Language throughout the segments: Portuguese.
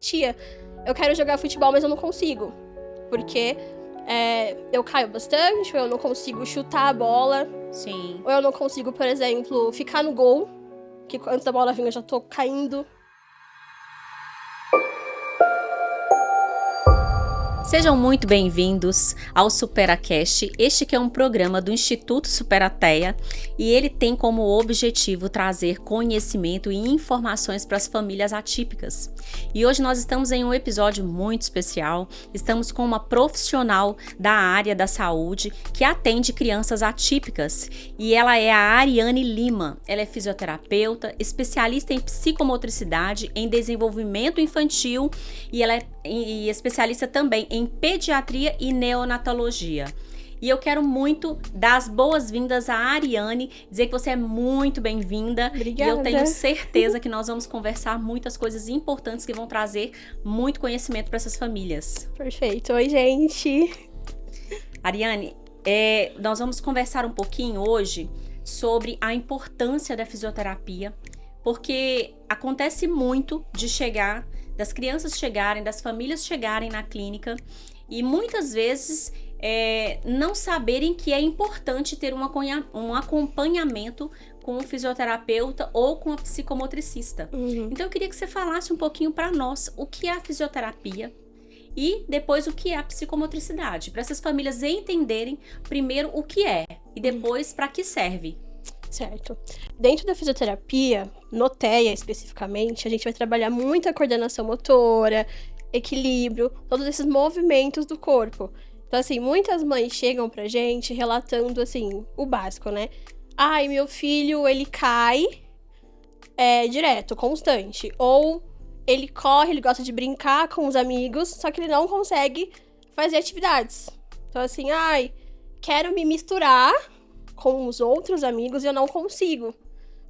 Tia, eu quero jogar futebol, mas eu não consigo. Porque eu caio bastante, ou eu não consigo chutar a bola. Sim. Ou eu não consigo, por exemplo, ficar no gol, que antes da bola vir eu já tô caindo. Sejam muito bem-vindos ao SuperaCast, este que é um programa do Instituto Superateia e ele tem como objetivo trazer conhecimento e informações para as famílias atípicas. E hoje nós estamos em um episódio muito especial, estamos com uma profissional da área da saúde que atende crianças atípicas e ela é a Ariane Lima. Ela é fisioterapeuta, especialista em psicomotricidade, em desenvolvimento infantil e ela é especialista também em pediatria e neonatologia. E eu quero muito dar as boas-vindas à Ariane, dizer que você é muito bem-vinda. Obrigada. E eu tenho certeza que nós vamos conversar muitas coisas importantes que vão trazer muito conhecimento para essas famílias. Perfeito. Oi, gente. Ariane, nós vamos conversar um pouquinho hoje sobre a importância da fisioterapia, porque acontece muito das crianças chegarem, das famílias chegarem na clínica e muitas vezes não saberem que é importante ter um acompanhamento com um fisioterapeuta ou com a psicomotricista. Então eu queria que você falasse um pouquinho para nós o que é a fisioterapia e depois o que é a psicomotricidade, para essas famílias entenderem primeiro o que é e depois para que serve. Certo. Dentro da fisioterapia, no TEA especificamente, a gente vai trabalhar muito a coordenação motora, equilíbrio, todos esses movimentos do corpo. Então, assim, muitas mães chegam pra gente relatando, assim, o básico, né? Ai, meu filho, ele cai direto, constante. Ou ele corre, ele gosta de brincar com os amigos, só que ele não consegue fazer atividades. Então, assim, quero me misturar com os outros amigos e eu não consigo,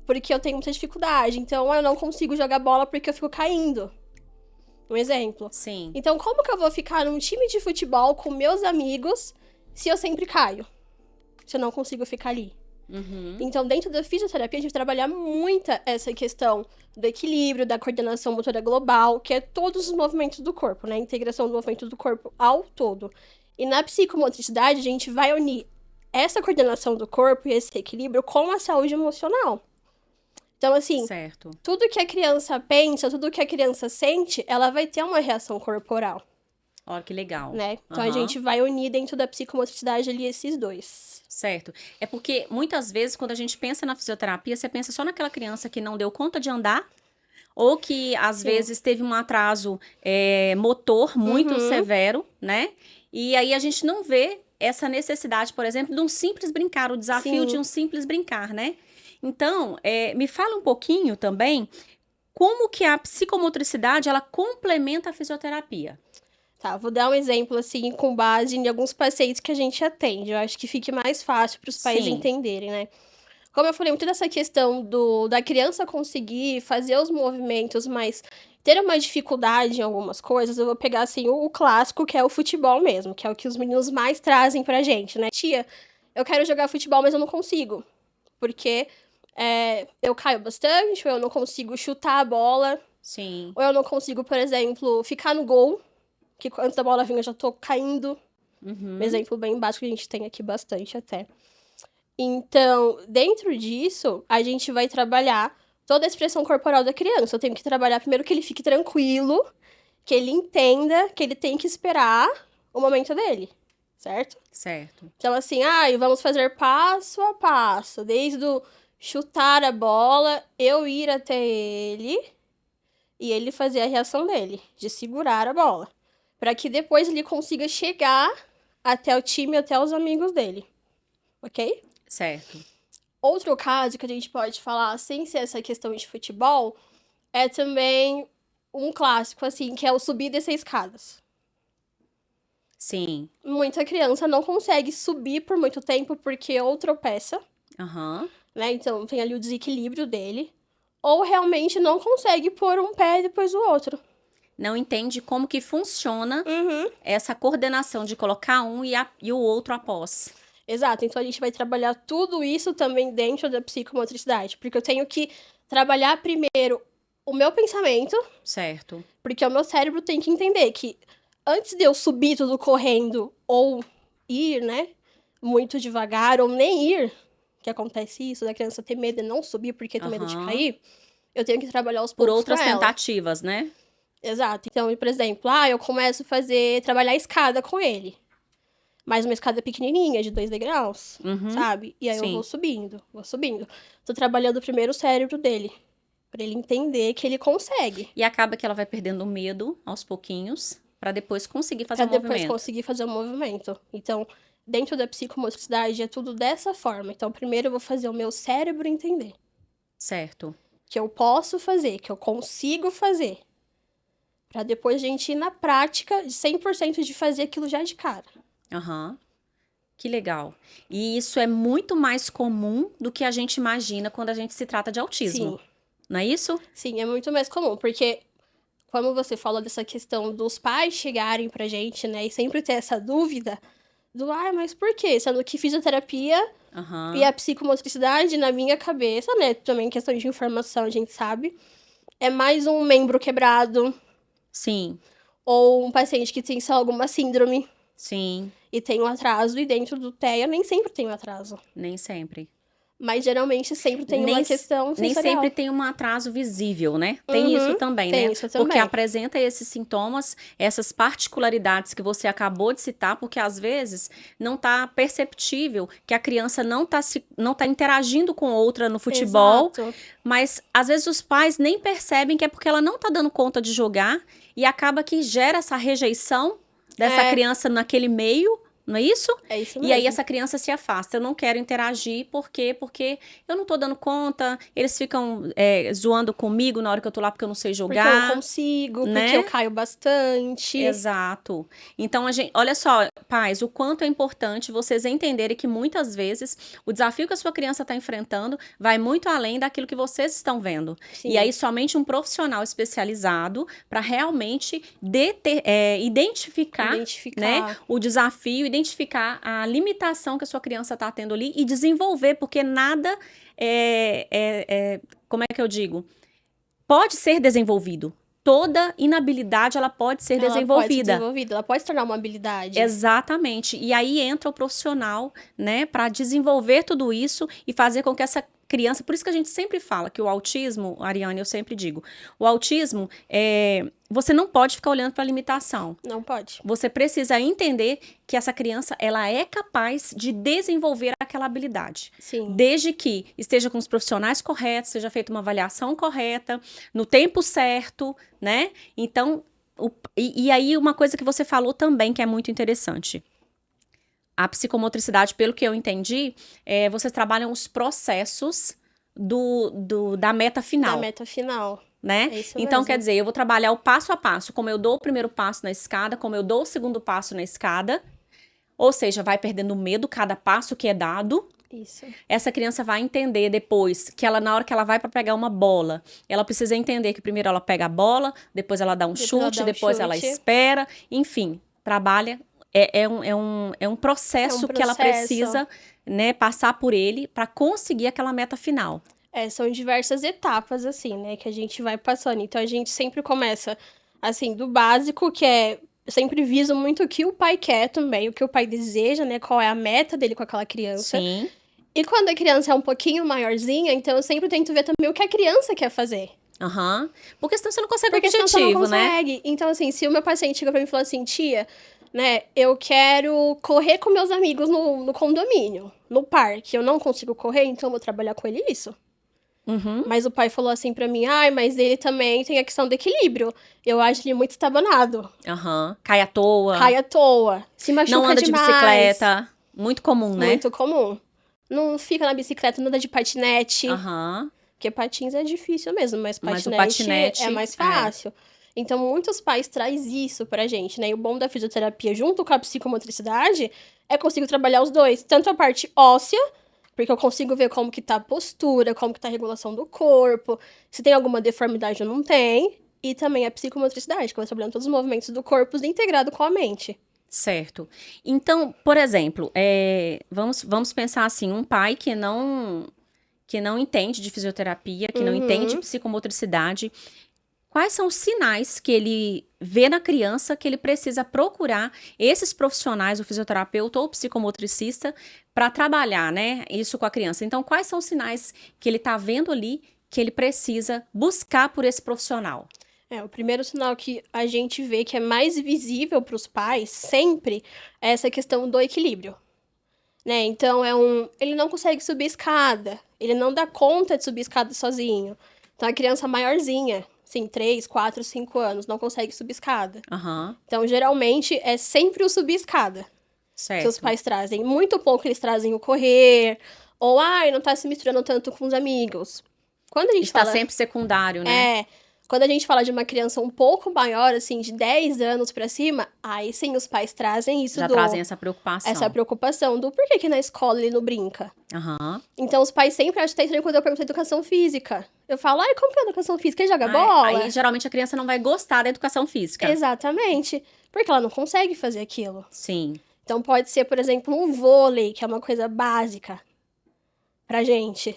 porque eu tenho muita dificuldade. Então, eu não consigo jogar bola porque eu fico caindo. Um exemplo. Sim. Então, como que eu vou ficar num time de futebol com meus amigos se eu sempre caio? Se eu não consigo ficar ali? Então, dentro da fisioterapia, a gente trabalha muito essa questão do equilíbrio, da coordenação motora global, que é todos os movimentos do corpo, né? A integração do movimento do corpo ao todo. E na psicomotricidade, a gente vai unir essa coordenação do corpo e esse equilíbrio com a saúde emocional. Então, assim, certo. Tudo que a criança pensa, tudo que a criança sente, ela vai ter uma reação corporal. Olha que legal. Né? Então, a gente vai unir dentro da psicomotricidade ali esses dois. Certo. É porque, muitas vezes, quando a gente pensa na fisioterapia, você pensa só naquela criança que não deu conta de andar, ou que, às vezes, teve um atraso motor muito severo, né? E aí, a gente não vê essa necessidade, por exemplo, de um simples brincar, o desafio de um simples brincar, né? Então, me fala um pouquinho também como que a psicomotricidade, ela complementa a fisioterapia. Tá, vou dar um exemplo, assim, com base em alguns pacientes que a gente atende. Eu acho que fique mais fácil para os pais entenderem, né? Como eu falei, muito dessa questão da criança conseguir fazer os movimentos, mas ter uma dificuldade em algumas coisas, eu vou pegar, assim, o clássico, que é o futebol mesmo, que é o que os meninos mais trazem pra gente, né? Tia, eu quero jogar futebol, mas eu não consigo, porque eu caio bastante, ou eu não consigo chutar a bola. Sim. Ou eu não consigo, por exemplo, ficar no gol, que antes da bola vir eu já tô caindo. Um exemplo bem básico que a gente tem aqui bastante até. Então, dentro disso, a gente vai trabalhar toda a expressão corporal da criança. Eu tenho que trabalhar primeiro que ele fique tranquilo, que ele entenda que ele tem que esperar o momento dele, certo? Certo. Então, assim, vamos fazer passo a passo, desde o chutar a bola, eu ir até ele e ele fazer a reação dele, de segurar a bola, para que depois ele consiga chegar até o time, até os amigos dele, ok? Certo. Outro caso que a gente pode falar, sem ser essa questão de futebol, é também um clássico, assim, que é o subir e descer escadas. Sim. Muita criança não consegue subir por muito tempo porque ou tropeça, né? Então tem ali o desequilíbrio dele, ou realmente não consegue pôr um pé depois do outro. Não entende como que funciona essa coordenação de colocar um e o outro após. Exato, então a gente vai trabalhar tudo isso também dentro da psicomotricidade, porque eu tenho que trabalhar primeiro o meu pensamento, Certo. porque o meu cérebro tem que entender que antes de eu subir tudo correndo ou ir, né, muito devagar ou nem ir, que acontece isso, da criança ter medo de não subir porque tem medo de Aham. cair, eu tenho que trabalhar aos Por poucos com outras ela. tentativas, né? Exato. Então, por exemplo, eu começo a trabalhar a escada com ele. Mas uma escada pequenininha, de 2 degraus, sabe? E aí eu Sim. vou subindo. Tô trabalhando primeiro o cérebro dele, pra ele entender que ele consegue. E acaba que ela vai perdendo o medo aos pouquinhos, pra depois conseguir fazer Pra o depois movimento. conseguir fazer o movimento. Então, dentro da psicomotricidade é tudo dessa forma. Então, primeiro eu vou fazer o meu cérebro entender Certo. que eu posso fazer, que eu consigo fazer. Pra depois a gente ir na prática de 100% de fazer aquilo já de cara. Aham. Que legal. E isso é muito mais comum do que a gente imagina quando a gente se trata de autismo. Sim, Não é isso? sim, é muito mais comum, porque como você falou dessa questão dos pais chegarem pra gente, né, e sempre ter essa dúvida do, mas por quê? Sendo que fisioterapia e Aham. a psicomotricidade, na minha cabeça, né, também questão de informação, a gente sabe, é mais um membro quebrado, Sim, ou um paciente que tem, sei lá, alguma síndrome sim. e tem um atraso, e dentro do TEA nem sempre tem um atraso. Nem sempre. Mas geralmente sempre tem Nem, uma questão nem sensorial. sempre tem um atraso visível, né? Tem isso também, Tem né? isso Porque também. apresenta esses sintomas, essas particularidades que você acabou de citar, porque às vezes não está perceptível que a criança não tá interagindo com outra no futebol, Exato. mas às vezes os pais nem percebem que é porque ela não está dando conta de jogar e acaba que gera essa rejeição dessa É. criança naquele meio. Não é isso? É isso E aí mesmo. essa criança se afasta. Eu não quero interagir, por quê? Porque eu não tô dando conta, eles ficam zoando comigo na hora que eu tô lá porque eu não sei Porque eu não jogar, consigo, porque né? eu caio bastante. Exato. Então, olha só, pais, o quanto é importante vocês entenderem que muitas vezes o desafio que a sua criança está enfrentando vai muito além daquilo que vocês estão vendo. Sim. E aí, somente um profissional especializado para realmente identificar, né, o desafio, identificar a limitação que a sua criança está tendo ali e desenvolver, porque nada como é que eu digo? Pode ser desenvolvido. Toda inabilidade ela pode ser desenvolvida. Ela pode se tornar uma habilidade. Exatamente. E aí entra o profissional, né, para desenvolver tudo isso e fazer com que essa criança, por isso que a gente sempre fala que o autismo, Ariane, eu sempre digo, o autismo você não pode ficar olhando para a limitação. Não pode. Você precisa entender que essa criança, ela é capaz de desenvolver aquela habilidade. Sim. Desde que esteja com os profissionais corretos, seja feita uma avaliação correta, no tempo certo, né? Então, e aí uma coisa que você falou também que é muito interessante. A psicomotricidade, pelo que eu entendi, vocês trabalham os processos da meta final. Da meta final. Né? É isso então, mesmo. quer dizer, eu vou trabalhar o passo a passo, como eu dou o primeiro passo na escada, como eu dou o segundo passo na escada. Ou seja, vai perdendo medo cada passo que é dado. Isso. Essa criança vai entender depois que ela, na hora que ela vai para pegar uma bola, ela precisa entender que primeiro ela pega a bola, depois ela dá um chute, depois ela espera, enfim, trabalha. É um processo que ela precisa, né, passar por ele para conseguir aquela meta final. São diversas etapas, assim, né, que a gente vai passando. Então, a gente sempre começa, assim, do básico, que eu sempre viso muito o que o pai quer também, o que o pai deseja, né, qual é a meta dele com aquela criança. Sim. E quando a criança é um pouquinho maiorzinha, então eu sempre tento ver também o que a criança quer fazer. Porque senão você não consegue o objetivo, senão você não consegue, né? Então, assim, se o meu paciente chega pra mim e fala assim, tia, né, eu quero correr com meus amigos no condomínio, no parque, eu não consigo correr, então eu vou trabalhar com ele isso. Mas o pai falou assim pra mim, mas ele também tem a questão do equilíbrio. Eu acho ele muito estabanado. Cai à toa. Se machuca não anda demais. De bicicleta. Muito comum, né? Muito comum. Não fica na bicicleta, não anda de patinete. Porque patins é difícil mesmo, mas o patinete é mais fácil. Então, muitos pais trazem isso pra gente, né? E o bom da fisioterapia, junto com a psicomotricidade, é conseguir trabalhar os dois. Tanto a parte óssea, porque eu consigo ver como que tá a postura, como que tá a regulação do corpo, se tem alguma deformidade ou não tem. E também a psicomotricidade, que eu vou trabalhando todos os movimentos do corpo integrado com a mente. Certo. Então, por exemplo, vamos pensar assim, um pai que que não entende de fisioterapia, que não entende de psicomotricidade, quais são os sinais que ele vê na criança que ele precisa procurar esses profissionais, o fisioterapeuta ou o psicomotricista, para trabalhar, né, isso com a criança? Então, quais são os sinais que ele está vendo ali que ele precisa buscar por esse profissional? O primeiro sinal que a gente vê que é mais visível para os pais, sempre, é essa questão do equilíbrio. Né? Então, ele não consegue subir escada, ele não dá conta de subir escada sozinho. Então, a criança maiorzinha, assim, 3, 4, 5 anos, não consegue subir escada. Então, geralmente, é sempre o subir escada que os pais trazem. Muito pouco eles trazem o correr, ou, não tá se misturando tanto com os amigos. Quando a gente Está sempre secundário, né? Quando a gente fala de uma criança um pouco maior, assim, de 10 anos pra cima, aí sim os pais trazem isso. Já trazem essa preocupação. Essa preocupação do porquê que na escola ele não brinca. Então os pais sempre acham que tá estranho quando eu pergunto educação física. Eu falo, como que é educação física? Ele joga bola? Aí geralmente a criança não vai gostar da educação física. Exatamente. Porque ela não consegue fazer aquilo. Sim. Então pode ser, por exemplo, um vôlei, que é uma coisa básica pra gente.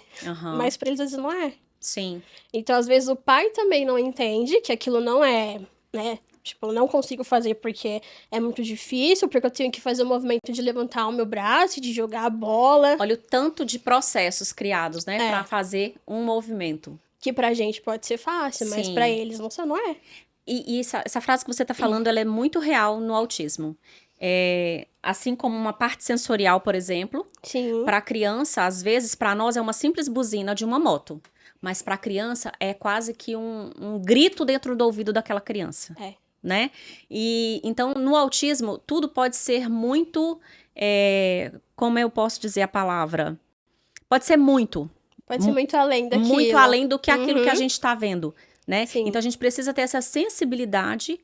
Mas pra eles às vezes não é. Sim. Então, às vezes, o pai também não entende que aquilo não é, né? Tipo, eu não consigo fazer porque é muito difícil, porque eu tenho que fazer o movimento de levantar o meu braço, de jogar a bola. Olha o tanto de processos criados, né? Pra fazer um movimento. Que pra gente pode ser fácil, mas pra eles não é. E essa frase que você tá falando, ela é muito real no autismo. Assim como uma parte sensorial, por exemplo. Sim. Pra criança, às vezes, pra nós é uma simples buzina de uma moto. Mas para a criança é quase que um grito dentro do ouvido daquela criança, né? E então no autismo tudo pode ser muito, como eu posso dizer a palavra? Pode ser muito. Pode ser muito além daquilo. Muito além do que aquilo que a gente está vendo, né? Sim. Então a gente precisa ter essa sensibilidade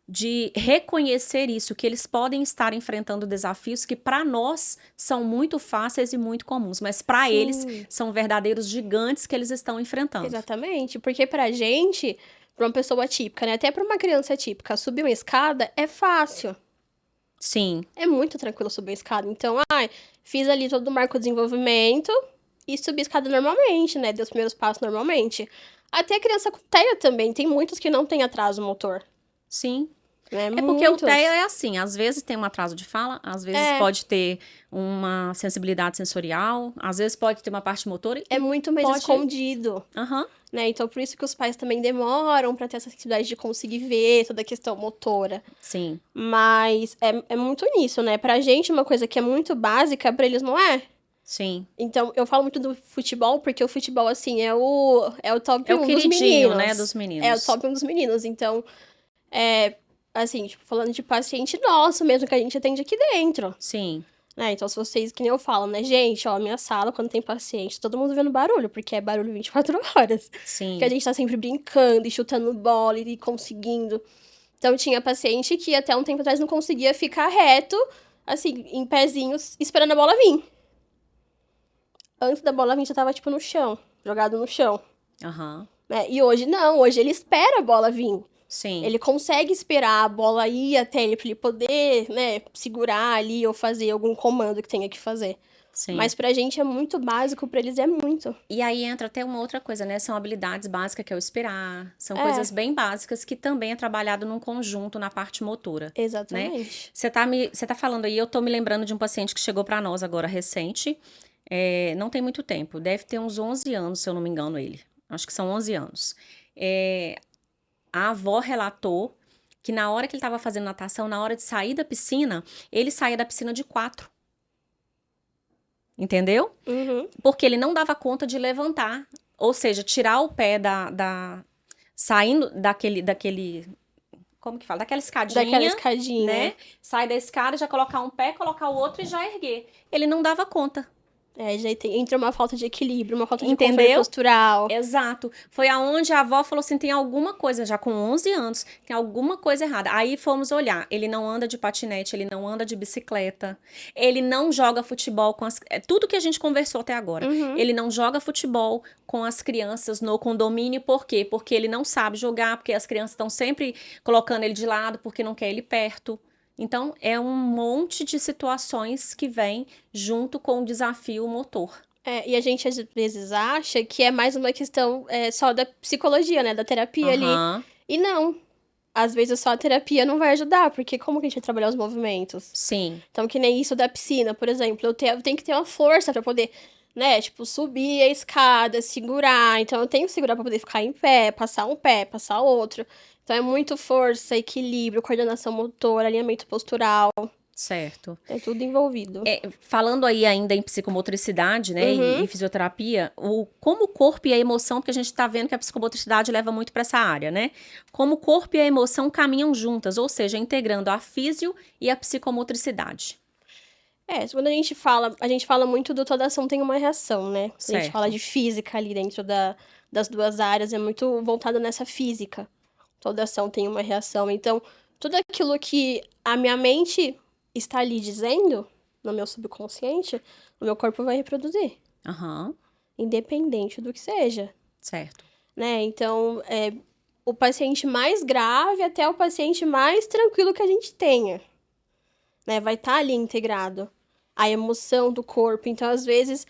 de reconhecer isso, que eles podem estar enfrentando desafios que para nós são muito fáceis e muito comuns, mas para eles são verdadeiros gigantes que eles estão enfrentando. Exatamente, porque pra gente, pra uma pessoa típica, né, até pra uma criança típica, subir uma escada é fácil. Sim. É muito tranquilo subir a escada. Então, fiz ali todo o marco de desenvolvimento e subi a escada normalmente, né, dei os primeiros passos normalmente. Até a criança com TEA também, tem muitos que não tem atraso motor. Sim. Porque o TEA é assim, às vezes tem um atraso de fala, às vezes pode ter uma sensibilidade sensorial, às vezes pode ter uma parte motora. É muito mais escondido. Né? Então, por isso que os pais também demoram pra ter essa sensibilidade de conseguir ver toda a questão motora. Sim. Mas é muito nisso, né? Pra gente, uma coisa que é muito básica, pra eles não é. Sim. Então, eu falo muito do futebol, porque o futebol, assim, é o top 1 dos meninos. Né, dos meninos. É o top 1 dos meninos. Então, assim, tipo, falando de paciente nosso mesmo, que a gente atende aqui dentro. Sim. Né? Então, se vocês, que nem eu falo, né? Gente, minha sala, quando tem paciente, todo mundo vendo barulho, porque é barulho 24 horas. Sim. Porque a gente tá sempre brincando e chutando bola e conseguindo. Então, tinha paciente que até um tempo atrás não conseguia ficar reto, assim, em pezinhos, esperando a bola vir. Antes da bola vir, já tava, tipo, no chão, jogado no chão. Né? E hoje não, hoje ele espera a bola vir. Sim. Ele consegue esperar a bola ir até ele pra ele poder, né, segurar ali ou fazer algum comando que tenha que fazer. Sim. Mas pra gente é muito básico, pra eles é muito. E aí entra até uma outra coisa, né? São habilidades básicas que é o esperar. São coisas bem básicas que também é trabalhado num conjunto na parte motora. Exatamente. Né? Você tá falando aí, eu tô me lembrando de um paciente que chegou pra nós agora recente. Não tem muito tempo, deve ter uns 11 anos, se eu não me engano, ele. Acho que são 11 anos. A avó relatou que na hora que ele estava fazendo natação, na hora de sair da piscina, ele saía da piscina de 4. Entendeu? Porque ele não dava conta de levantar. Ou seja, tirar o pé saindo daquele... Como que fala? Daquela escadinha. Daquela escadinha. Né? Sai da escada, já colocar um pé, colocar o outro e já erguer. Ele não dava conta. Já entra uma falta de equilíbrio, uma falta de Entendeu? controle postural. Exato. Foi aonde a avó falou assim, tem alguma coisa, já com 11 anos, tem alguma coisa errada. Aí fomos olhar, ele não anda de patinete, ele não anda de bicicleta, ele não joga futebol com as... Tudo que a gente conversou até agora. Ele não joga futebol com as crianças no condomínio, por quê? Porque ele não sabe jogar, porque as crianças estão sempre colocando ele de lado, porque não quer ele perto. Então, é um monte de situações que vem junto com o desafio motor. E a gente às vezes acha que é mais uma questão só da psicologia, né? Da terapia ali. Aham, E não. Às vezes só a terapia não vai ajudar, porque como que a gente vai trabalhar os movimentos? sim. Então, que nem isso da piscina, por exemplo. Eu tenho que ter uma força pra poder, né? Tipo, subir a escada, segurar. Então, eu tenho que segurar pra poder ficar em pé, passar outro. Então, é muito força, equilíbrio, coordenação motora, alinhamento postural. Certo. É tudo envolvido. Falando aí ainda em psicomotricidade, né, Uhum. e fisioterapia, como o corpo e a emoção, porque a gente tá vendo que a psicomotricidade leva muito para essa área, né? Como o corpo e a emoção caminham juntas, ou seja, integrando a físio e a psicomotricidade. Quando a gente fala muito do toda ação tem uma reação, né? A gente fala Certo. de física ali dentro das duas áreas, é muito voltado nessa física. Toda ação tem uma reação. Então, tudo aquilo que a minha mente está ali dizendo, no meu subconsciente, o meu corpo vai reproduzir, Aham, independente do que seja, certo. né? Então, o paciente mais grave até o paciente mais tranquilo que a gente tenha, né? Vai estar ali integrado a emoção do corpo. Então, às vezes,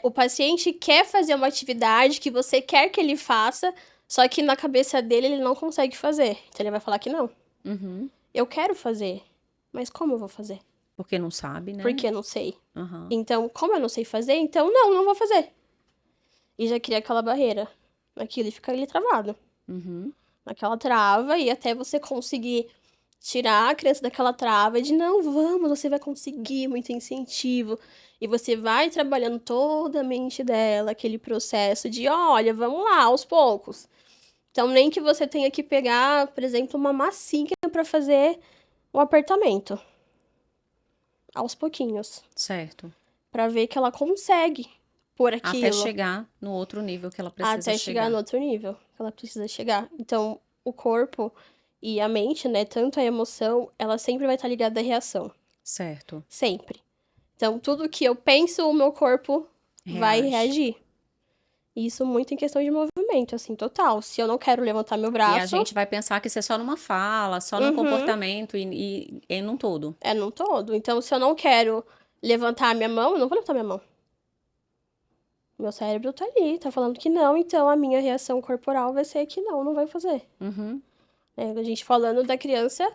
o paciente quer fazer uma atividade que você quer que ele faça, só que na cabeça dele ele não consegue fazer. Então, ele vai falar que não. Uhum. Eu quero fazer, mas como eu vou fazer? Porque não sabe, né? Porque eu não sei. Aham. Então, como eu não sei fazer, então não vou fazer. E já cria aquela barreira naquilo e fica ali travado. Uhum. Naquela trava, e até você conseguir tirar a criança daquela trava de não, vamos, você vai conseguir, muito incentivo. E você vai trabalhando toda a mente dela, aquele processo de, olha, vamos lá, aos poucos. Então, nem que você tenha que pegar, por exemplo, uma massinha para fazer o apertamento. Aos pouquinhos. Certo. Para ver que ela consegue por Até aquilo. chegar no outro nível que ela precisa Até chegar chegar. no outro nível que ela precisa chegar. Então, o corpo e a mente, né, tanto a emoção, ela sempre vai estar ligada à reação. Certo. Sempre. Então, tudo que eu penso, o meu corpo vai Reage. reagir. Isso muito em questão de movimento, assim, total. Se eu não quero levantar meu E a braço, gente vai pensar que isso é só numa fala, só num comportamento e num todo. é num todo. Então, se eu não quero levantar a minha mão, eu não vou levantar minha mão. Meu cérebro tá ali, tá falando que não, então a minha reação corporal vai ser que não vai fazer. Uhum. A gente falando da criança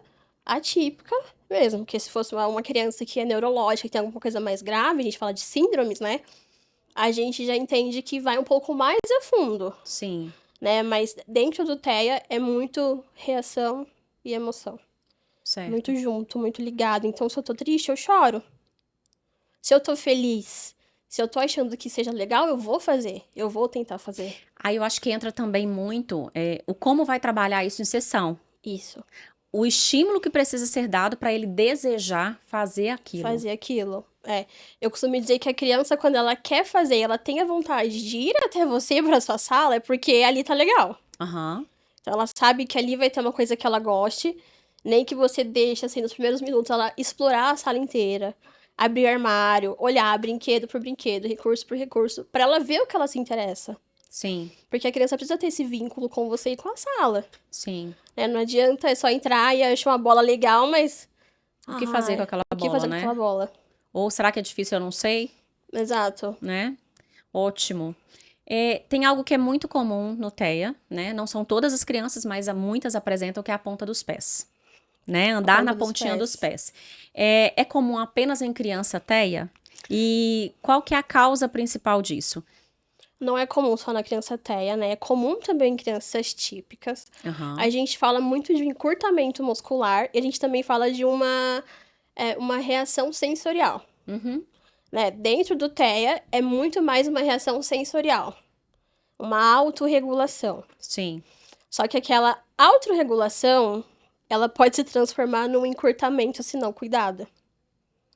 atípica mesmo, porque se fosse uma criança que é neurológica, que tem alguma coisa mais grave, a gente fala de síndromes, né? A gente já entende que vai um pouco mais a fundo, Sim. né? Mas dentro do TEA é muito reação e emoção. Certo. Muito junto, muito ligado. Então, se eu tô triste, eu choro. Se eu tô feliz, se eu tô achando que seja legal, eu vou fazer. Eu vou tentar fazer. Aí eu acho que entra também muito o como vai trabalhar isso em sessão. Isso. O estímulo que precisa ser dado para ele desejar fazer aquilo. Fazer aquilo. Eu costumo dizer que a criança, quando ela quer fazer, ela tem a vontade de ir até você pra sua sala, é porque ali tá legal. Aham. Então, ela sabe que ali vai ter uma coisa que ela goste, nem que você deixe, assim, nos primeiros minutos, ela explorar a sala inteira, abrir armário, olhar brinquedo por brinquedo, recurso por recurso, pra ela ver o que ela se interessa. Sim. Porque a criança precisa ter esse vínculo com você e com a sala. Sim. Né? Não adianta só entrar e achar uma bola legal, mas... O que fazer com aquela o que bola, fazer né? com aquela bola? Ou será que é difícil? Eu não sei, Exato. né? Ótimo. Tem algo que é muito comum no TEA, né? Não são todas as crianças, mas muitas apresentam que é a ponta dos pés, né? Andar na pontinha dos pés. É comum apenas em criança TEA? E qual que é a causa principal disso? Não é comum só na criança TEA, né? É comum também em crianças típicas. Aham. A gente fala muito de um encurtamento muscular e a gente também fala de uma reação sensorial. Uhum. Né? Dentro do TEA é muito mais uma reação sensorial. Uma autorregulação. Sim. Só que aquela autorregulação, ela pode se transformar num encurtamento se não cuidada.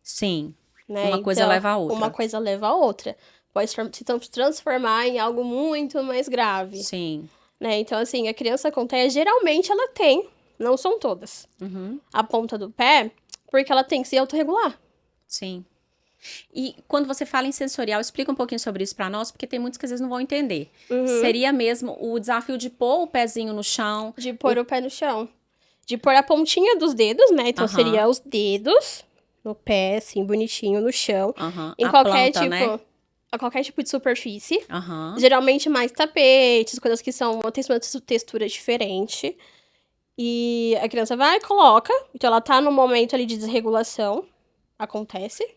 Sim. Né? Uma coisa Então, leva a outra. Uma coisa leva a outra. Pode se transformar em algo muito mais grave. Sim. Né? Então, assim, a criança com TEA, geralmente ela tem, não são todas, Uhum. a ponta do pé, porque ela tem que se autorregular. Sim. E quando você fala em sensorial, explica um pouquinho sobre isso pra nós, porque tem muitos que às vezes não vão entender. Seria mesmo o desafio de pôr o pezinho no chão. De pôr o pé no chão. De pôr a pontinha dos dedos, né? Então, seria os dedos no pé, assim, bonitinho, no chão. Aham. Em A qualquer planta, tipo... né? a qualquer tipo de superfície. Aham. Geralmente mais tapetes, coisas que tem uma textura diferente. E a criança vai e coloca. Então ela tá no momento ali de desregulação. Acontece,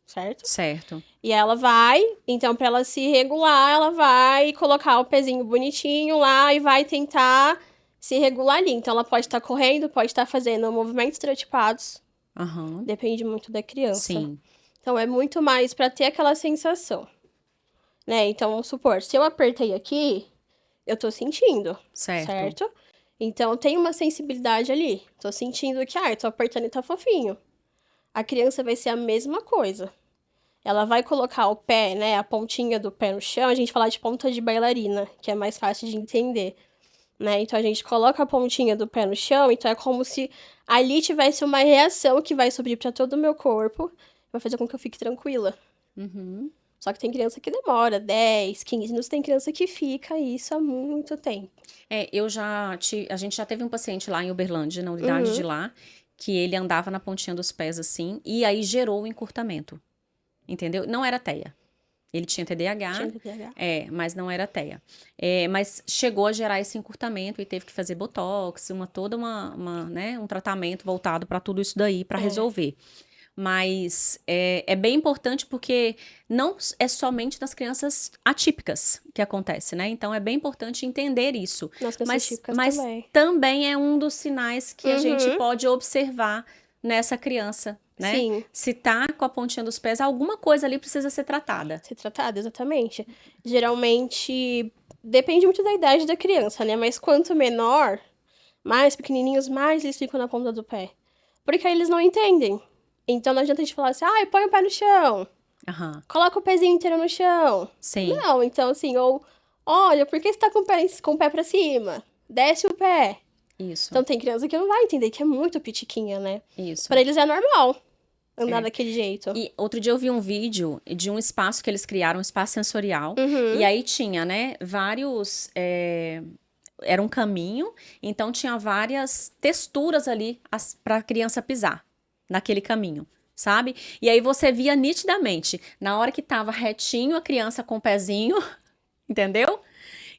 certo? Certo. E ela vai, então pra ela se regular, ela vai colocar o pezinho bonitinho lá e vai tentar se regular ali. Então ela pode estar correndo, pode estar fazendo movimentos estereotipados. Aham. Depende muito da criança. Sim. Então é muito mais pra ter aquela sensação. Né? Então, vamos supor, se eu apertei aqui, eu tô sentindo, certo? Então, tem uma sensibilidade ali. Tô sentindo que, eu tô apertando e tá fofinho. A criança vai ser a mesma coisa. Ela vai colocar o pé, né, a pontinha do pé no chão. A gente fala de ponta de bailarina, que é mais fácil de entender, né? Então, a gente coloca a pontinha do pé no chão, então é como se ali tivesse uma reação que vai subir pra todo o meu corpo, vai fazer com que eu fique tranquila. Uhum. Só que tem criança que demora 10, 15 minutos, tem criança que fica isso há muito tempo. A gente já teve um paciente lá em Uberlândia, na unidade de lá, que ele andava na pontinha dos pés assim, e aí gerou o encurtamento, entendeu? Não era TEA. Ele tinha TDAH, Tinha TDAH. mas não era TEA. Mas chegou a gerar esse encurtamento e teve que fazer botox, né, um tratamento voltado para tudo isso daí, para resolver. Mas é bem importante porque não é somente nas crianças atípicas que acontece, né? Então é bem importante entender isso. Nas crianças típicas Mas também. também é um dos sinais que a gente pode observar nessa criança, né? Sim. Se tá com a pontinha dos pés, alguma coisa ali precisa ser tratada. Ser tratada, exatamente. Geralmente, depende muito da idade da criança, né? Mas quanto menor, mais pequenininhos, mais eles ficam na ponta do pé. Porque aí eles não entendem. Então não adianta a gente falar assim, põe o pé no chão. Aham. Coloca o pezinho inteiro no chão. Sim. Não, então assim, ou olha, por que você tá com o pé pra cima? Desce o pé. Isso. Então tem criança que não vai entender, que é muito pitiquinha, né? Isso. Pra eles é normal andar daquele jeito. E outro dia eu vi um vídeo de um espaço que eles criaram, um espaço sensorial. E aí tinha, né, vários... Era um caminho, então tinha várias texturas ali pra criança pisar naquele caminho, sabe? E aí você via nitidamente, na hora que tava retinho a criança com o pezinho, entendeu?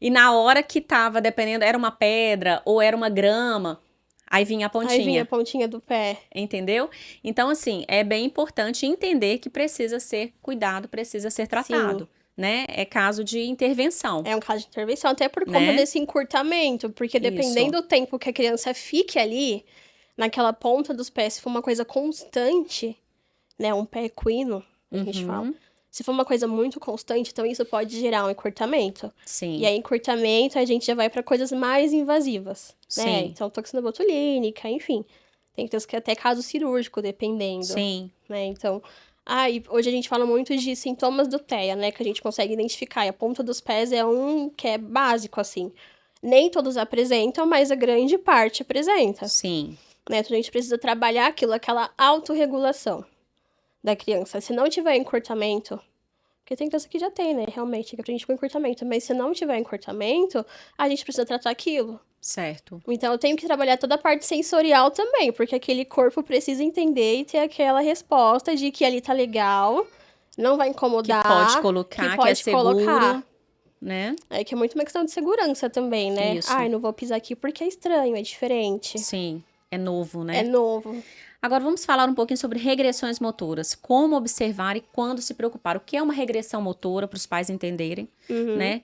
E na hora que tava, dependendo, era uma pedra ou era uma grama, aí vinha a pontinha. Aí vinha a pontinha do pé. Entendeu? Então, assim, é bem importante entender que precisa ser cuidado, precisa ser tratado. Sim. Né? É caso de intervenção. É um caso de intervenção, até por conta desse encurtamento, porque dependendo do tempo que a criança fique ali, naquela ponta dos pés, se for uma coisa constante, né, um pé equino, a gente fala, se for uma coisa muito constante, então isso pode gerar um encurtamento. Sim. E aí, encurtamento, a gente já vai para coisas mais invasivas, né? Sim. Então, toxina botulínica, enfim. Tem que ter até caso cirúrgico, dependendo. Sim. Né? Então, e hoje a gente fala muito de sintomas do TEA, né? Que a gente consegue identificar. E a ponta dos pés é um que é básico, assim. Nem todos apresentam, mas a grande parte apresenta. Sim. Né? Então, a gente precisa trabalhar aquela autorregulação da criança. Se não tiver encurtamento, porque tem criança que já tem, né? Realmente, que aprende com encurtamento. Mas se não tiver encurtamento, a gente precisa tratar aquilo. Certo. Então, eu tenho que trabalhar toda a parte sensorial também, porque aquele corpo precisa entender e ter aquela resposta de que ali tá legal, não vai incomodar. Que pode colocar, que é seguro, né? Que é muito uma questão de segurança também, né? Isso. Não vou pisar aqui porque é estranho, é diferente. Sim, é novo, né? É novo. Agora vamos falar um pouquinho sobre regressões motoras. Como observar e quando se preocupar. O que é uma regressão motora, para os pais entenderem, né?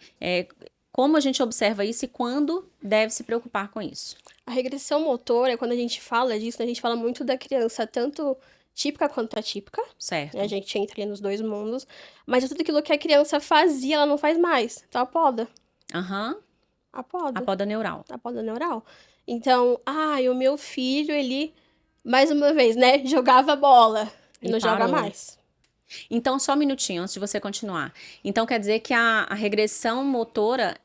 Como a gente observa isso e quando deve se preocupar com isso? A regressão motora, quando a gente fala disso, a gente fala muito da criança, tanto típica quanto atípica. Certo. A gente entra ali nos dois mundos. Mas é tudo aquilo que a criança fazia, ela não faz mais. Então, a poda. Aham. A poda. A poda neural. A poda neural. Então, o meu filho, ele, mais uma vez, né, jogava bola. E não joga mais. Então, só um minutinho antes de você continuar. Então, quer dizer que a regressão motora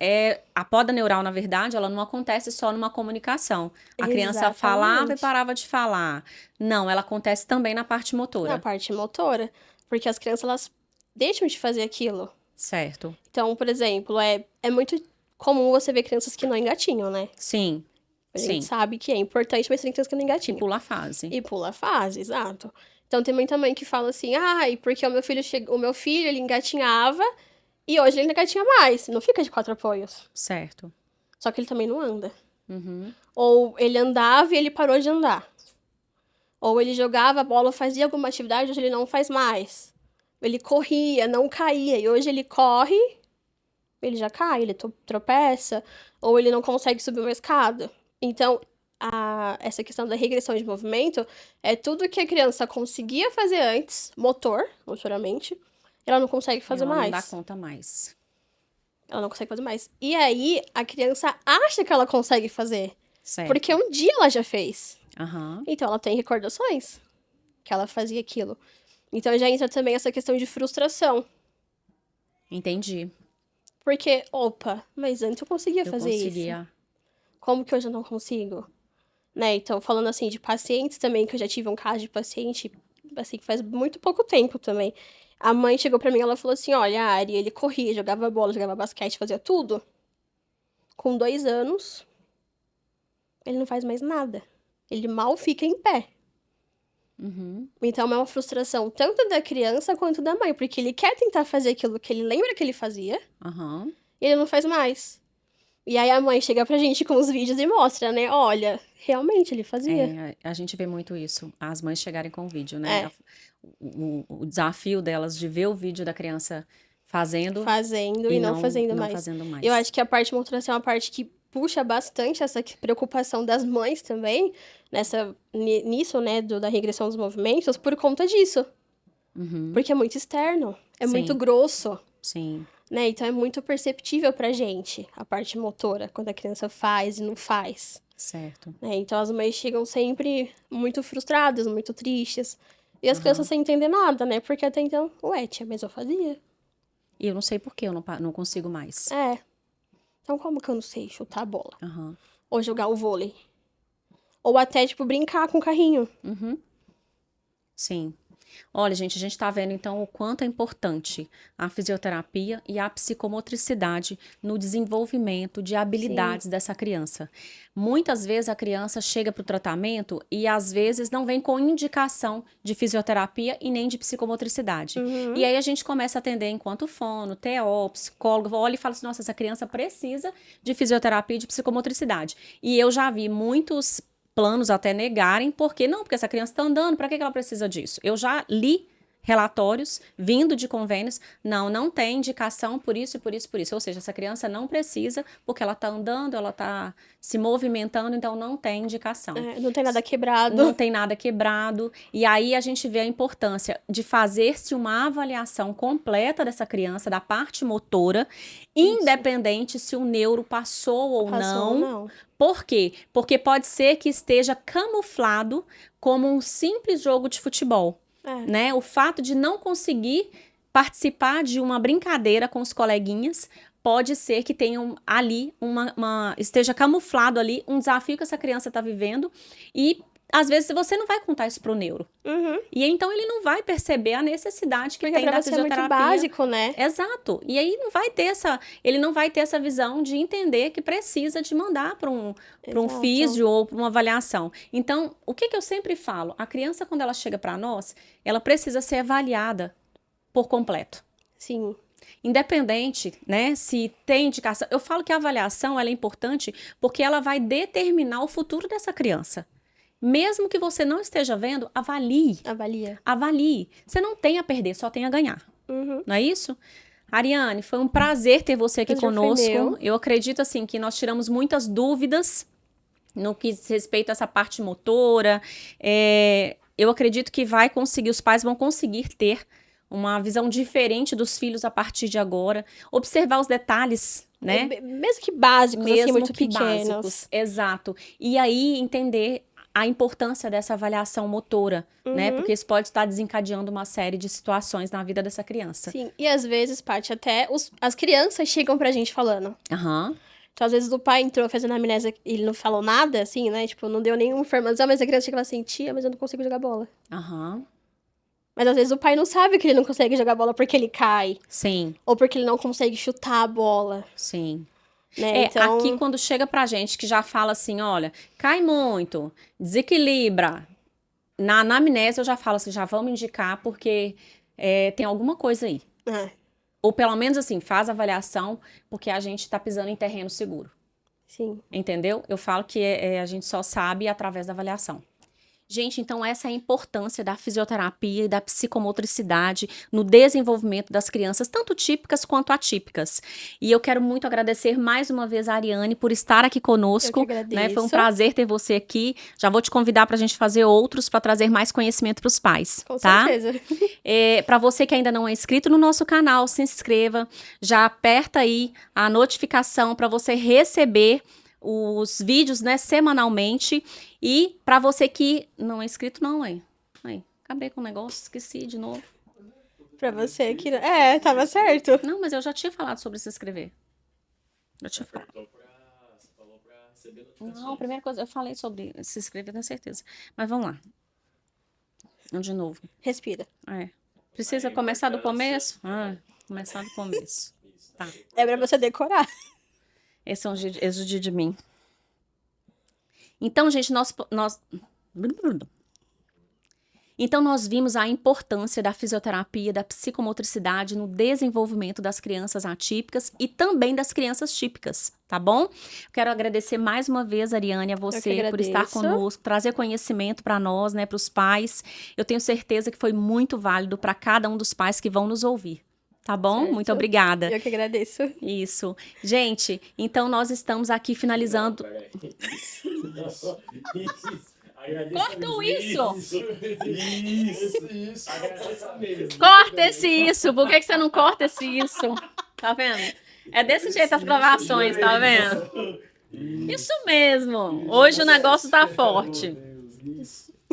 a poda neural, na verdade, ela não acontece só numa comunicação. A criança falava e parava de falar. Não, ela acontece também na parte motora. Na parte motora. Porque as crianças, elas deixam de fazer aquilo. Certo. Então, por exemplo, é muito comum você ver crianças que não engatinham, né? Sim. A Sim. gente sabe que é importante, mas tem criança que não E engatinha. pula a fase. E pula a fase, exato. Então tem muita mãe que fala assim, ai, porque o meu filho, ele engatinhava e hoje ele engatinha mais. Não fica de 4 apoios. Certo. Só que ele também não anda. Uhum. Ou ele andava e ele parou de andar. Ou ele jogava a bola, fazia alguma atividade, hoje ele não faz mais. Ele corria, não caía. E hoje ele corre, ele já cai, ele tropeça. Ou ele não consegue subir uma escada. Então, essa questão da regressão de movimento é tudo que a criança conseguia fazer antes, motoramente, ela não consegue fazer Ela mais. não dá conta mais. Ela não consegue fazer mais. E aí, a criança acha que ela consegue fazer. Certo. Porque um dia ela já fez. Aham. Então, ela tem recordações que ela fazia aquilo. Então, já entra também essa questão de frustração. Entendi. Porque, opa, mas antes eu conseguia Eu fazer isso. conseguia. Como que hoje eu não consigo? Né? Então, falando assim de pacientes também, que eu já tive um caso de paciente, assim, que faz muito pouco tempo também. A mãe chegou pra mim e ela falou assim, olha, a Ari, ele corria, jogava bola, jogava basquete, fazia tudo. Com 2 anos, ele não faz mais nada. Ele mal fica em pé. Uhum. Então, é uma frustração tanto da criança quanto da mãe, porque ele quer tentar fazer aquilo que ele lembra que ele fazia, Aham. e ele não faz mais. E aí a mãe chega pra gente com os vídeos e mostra, né? Olha, realmente ele fazia. É, a gente vê muito isso. As mães chegarem com o vídeo, né? É. O desafio delas de ver o vídeo da criança fazendo Fazendo e não fazendo não mais. fazendo mais. Eu acho que a parte motora é uma parte que puxa bastante essa preocupação das mães também, nisso, né, da regressão dos movimentos, por conta disso. Uhum. Porque é muito externo, é Sim. muito grosso, Sim. né? Então é muito perceptível pra gente, a parte motora, quando a criança faz e não faz. Certo. Né? Então as mães chegam sempre muito frustradas, muito tristes. E as Aham. crianças sem entender nada, né? Porque até então, ué, tia, mas eu fazia. E eu não sei por que eu não consigo mais. É. Então como que eu não sei chutar a bola? Aham. Ou jogar o vôlei? Ou até, tipo, brincar com o carrinho. Uhum. Sim. Olha, gente, a gente está vendo então o quanto é importante a fisioterapia e a psicomotricidade no desenvolvimento de habilidades dessa criança. Muitas vezes a criança chega para o tratamento e às vezes não vem com indicação de fisioterapia e nem de psicomotricidade. Uhum. E aí a gente começa a atender enquanto fono, TO, psicólogo, olha e fala assim, nossa, essa criança precisa de fisioterapia e de psicomotricidade. E eu já vi muitos planos até negarem, porque essa criança está andando, para que ela precisa disso? Eu já li relatórios vindo de convênios, não tem indicação por isso e por isso e por isso. Ou seja, essa criança não precisa, porque ela está andando, ela está se movimentando, então não tem indicação. Não tem nada quebrado. Não tem nada quebrado. E aí a gente vê a importância de fazer-se uma avaliação completa dessa criança, da parte motora, independente se o neuro passou ou não. Por quê? Porque pode ser que esteja camuflado como um simples jogo de futebol. Né? O fato de não conseguir participar de uma brincadeira com os coleguinhas pode ser que tenha ali esteja camuflado ali um desafio que essa criança está vivendo e às vezes você não vai contar isso pro neuro. Uhum. E então ele não vai perceber a necessidade que tem da fisioterapia. É muito básico, né? Exato. E aí ele não vai ter essa visão de entender que precisa de mandar para um físio ou para uma avaliação. Então, o que eu sempre falo? A criança, quando ela chega para nós, ela precisa ser avaliada por completo. Sim. Independente, né, se tem indicação. Eu falo que a avaliação ela é importante porque ela vai determinar o futuro dessa criança. Mesmo que você não esteja vendo, avalie. Avalie. Você não tem a perder, só tem a ganhar. Uhum. Não é isso? Ariane, foi um prazer ter você aqui conosco. Eu acredito, assim, que nós tiramos muitas dúvidas no que diz respeito a essa parte motora. Eu acredito que os pais vão conseguir ter uma visão diferente dos filhos a partir de agora. Observar os detalhes, né? Mesmo que básicos, mesmo assim, muito que pequenos. Básicos, exato. E aí entender a importância dessa avaliação motora, né? Porque isso pode estar desencadeando uma série de situações na vida dessa criança. Sim, e às vezes, Paty, até as crianças chegam pra gente falando. Aham. Então, às vezes, o pai entrou fazendo amnésia e ele não falou nada, assim, né? Tipo, não deu nenhuma informação, mas a criança chega assim, tia, mas eu não consigo jogar bola. Aham. Mas às vezes o pai não sabe que ele não consegue jogar bola porque ele cai. Sim. Ou porque ele não consegue chutar a bola. Sim. né? Então, aqui quando chega pra gente que já fala assim, olha, cai muito, desequilibra, na anamnese eu já falo assim, já vamos indicar porque tem alguma coisa aí. Ou pelo menos assim, faz a avaliação, porque a gente tá pisando em terreno seguro. sim. Entendeu? Eu falo que a gente só sabe através da avaliação. Gente, então essa é a importância da fisioterapia e da psicomotricidade no desenvolvimento das crianças, tanto típicas quanto atípicas. E eu quero muito agradecer mais uma vez a Ariane por estar aqui conosco. Eu que agradeço. Né? Foi um prazer ter você aqui. Já vou te convidar para a gente fazer outros para trazer mais conhecimento para os pais. Com tá? certeza. Para você que ainda não é inscrito no nosso canal, se inscreva. Já aperta aí a notificação para você receber os vídeos, né, semanalmente. E para você que não é inscrito, não, aí, acabei com o negócio, esqueci de novo. Pra você que... tava certo. Não, mas eu já tinha falado sobre se inscrever. Já tinha falado. Você falou pra receber notificações. Não, a primeira coisa, eu falei sobre se inscrever, tenho certeza. Mas vamos lá. De novo. Respira. Precisa começar do começo? Começar do começo. Tá. É pra você decorar. Esse é um dia de mim. Então, gente, Então, nós vimos a importância da fisioterapia, da psicomotricidade no desenvolvimento das crianças atípicas e também das crianças típicas, tá bom? Quero agradecer mais uma vez, Ariane, a você por estar conosco, trazer conhecimento para nós, né, para os pais. Eu tenho certeza que foi muito válido para cada um dos pais que vão nos ouvir. Tá bom? Certo. Muito obrigada. Eu que agradeço. Isso. Gente, então nós estamos aqui finalizando... Corta isso! Corta esse isso! Por que você não corta esse isso? Tá vendo? É desse jeito as gravações, tá vendo? Isso mesmo! Hoje o negócio tá forte.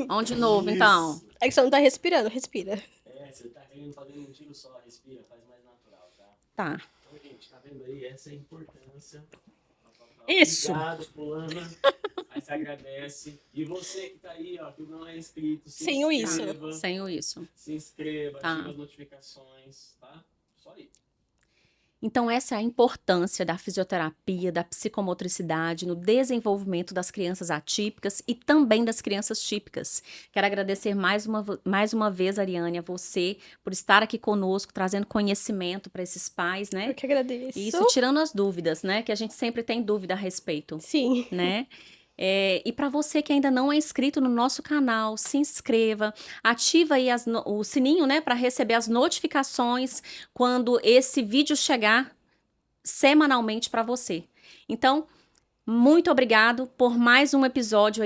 Vamos de novo, então. É que você não tá respirando, respira. Você tá querendo fazer um tiro só, respira, faz mais natural, tá? Tá. Então, gente, tá vendo aí? Essa é a importância. Isso! Obrigado, fulana. Aí você agradece. E você que tá aí, ó, que não é inscrito, Sem o isso. Sem o isso. Se inscreva, Tá. ativa as notificações, tá? Só isso. Então, essa é a importância da fisioterapia, da psicomotricidade no desenvolvimento das crianças atípicas e também das crianças típicas. Quero agradecer mais uma vez, Ariane, a você por estar aqui conosco, trazendo conhecimento para esses pais, né? Eu que agradeço. Isso, tirando as dúvidas, né? Que a gente sempre tem dúvida a respeito, Sim. né? E para você que ainda não é inscrito no nosso canal, se inscreva, ativa aí o sininho, né, para receber as notificações quando esse vídeo chegar semanalmente para você. Então, muito obrigado por mais um episódio aí